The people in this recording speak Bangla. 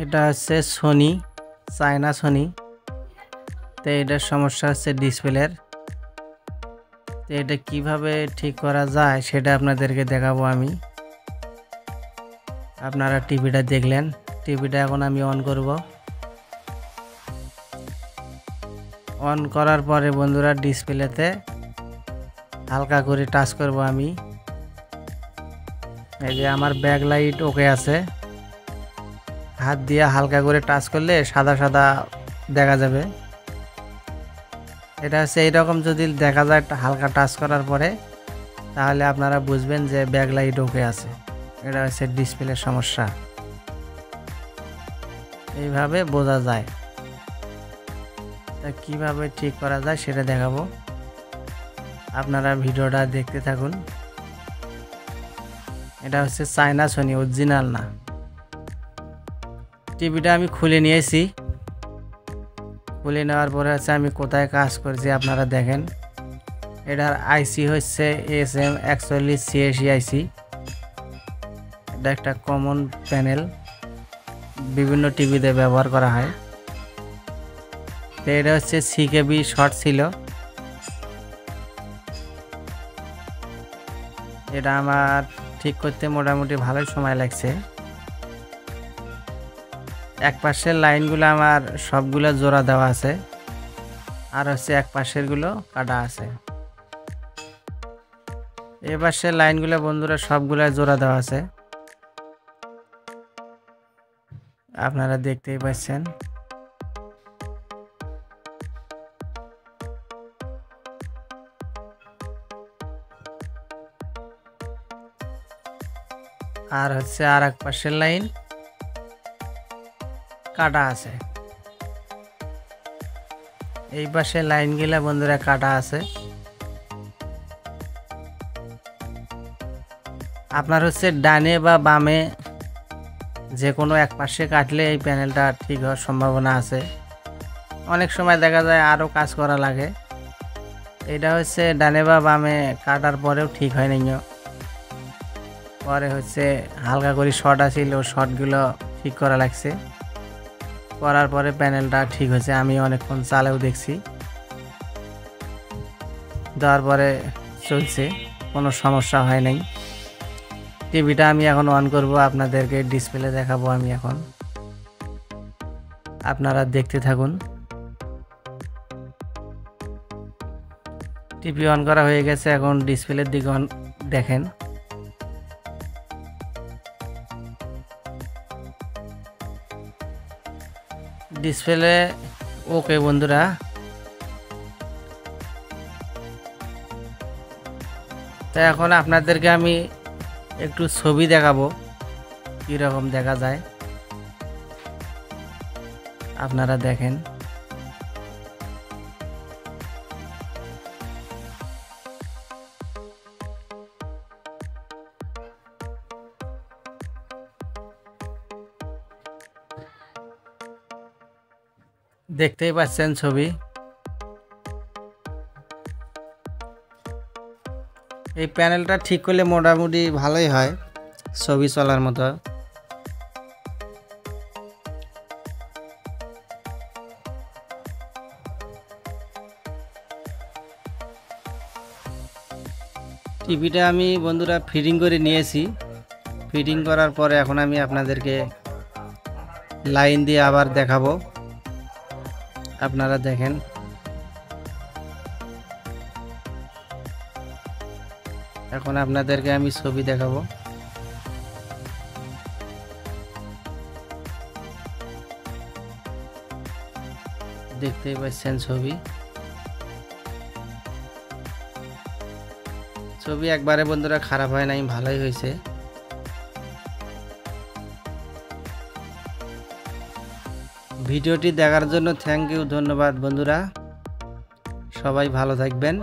এটা হচ্ছে সোনি, চায়না সোনি। তো এটার সমস্যা হচ্ছে ডিসপ্লের। তো এটা কিভাবে ঠিক করা যায় সেটা আপনাদেরকে দেখাবো আমি। আপনারা টিভিটা দেখলেন, টিভিটা এখন আমি অন করব। অন করার পরে বন্ধুরা ডিসপ্লেতে হালকা করে টাচ করব আমি। এই যে আমার ব্যাক লাইট ওকে আছে, হাত দিয়ে হালকা করে টাচ করলে সাদা সাদা দেখা যাবে। এটা হচ্ছে এইরকম যদি দেখা যায় হালকা টাচ করার পরে, তাহলে আপনারা বুঝবেন যে ব্যাক লাইট ওকে আছে। এটা হচ্ছে ডিসপ্লের সমস্যা, এইভাবে বোঝা যায়। তা কিভাবে ঠিক করা যায় সেটা দেখাবো, আপনারা ভিডিওটা দেখতে থাকুন। এটা হচ্ছে চায়না সোনি, অরিজিনাল না। টিভিটা আমি খুলে নিয়েছি, খুলে নেওয়ার পরে হচ্ছে আমি কোথায় কাজ করছি আপনারা দেখেন। এটার আইসি হচ্ছে SM4186 আইসি। এটা একটা কমন প্যানেল, বিভিন্ন টিভিতে ব্যবহার করা হয়। তো এটা হচ্ছে CKB শর্ট ছিল। এটা আমার ঠিক করতে মোটামুটি ভালোই সময় লাগছে। এক পাশের লাইনগুলো আমার সবগুলো জোড়া দেওয়া আছে, আর হচ্ছে এক পাশের গুলো কাটা আছে। এই পাশের লাইনগুলো বন্ধুরা সবগুলা জোড়া দেওয়া আছে, আপনারা দেখতেই পাচ্ছেন। আর হচ্ছে আর এক পাশের লাইন কাটা আছে। এই পাশের লাইনগুলা বন্ধুরা কাটা আছে। আপনার হচ্ছে ডানে বা বামে যে কোনো এক পাশে কাটলে এই প্যানেলটা ঠিক হওয়ার সম্ভাবনা আছে। অনেক সময় দেখা যায় আরও কাজ করা লাগে। এটা হচ্ছে ডানে বা বামে কাটার পরেও ঠিক হয় নাই। পরে হচ্ছে হালকা করে শর্ট আছিল, শর্টগুলো ঠিক করা লাগছে। করার পরে প্যানেলটা ঠিক হয়েছে, আমি অনেকক্ষণ চালেও দেখছি, দেওয়ার পরে চলছে, কোনো সমস্যা হয় নাই। টিভিটা আমি এখন অন করব, আপনাদেরকে ডিসপ্লে দেখাবো আমি এখন, আপনারা দেখতে থাকুন। টিভি অন করা হয়ে গেছে, এখন ডিসপ্লের দিকে দেখেন। ডিসপ্লে ওকে বন্ধুরা। তো এখন আপনাদেরকে আমি একটু ছবি দেখাবো কীরকম দেখা যায়, আপনারা দেখেন। দেখতেই পাচ্ছেন ছবি। এই প্যানেলটা ঠিক করলে মোটামুটি ভালোই হয়, ছবি চলার মতো। টিভিটা আমি বন্ধুরা ফিটিং করে নিয়েছি। ফিটিং করার পরে এখন আমি আপনাদেরকে লাইন দিয়ে আবার দেখাবো, আপনারা দেখেন। এখন আপনাদেরকে আমি ছবি দেখাবো। দেখতেই পাচ্ছেন ছবি। ছবি একবারে বন্ধুরা খারাপ হয় নাই, ভালোই হয়েছে। ভিডিওটি দেখার জন্য থ্যাংক ইউ, ধন্যবাদ বন্ধুরা। সবাই ভালো থাকবেন।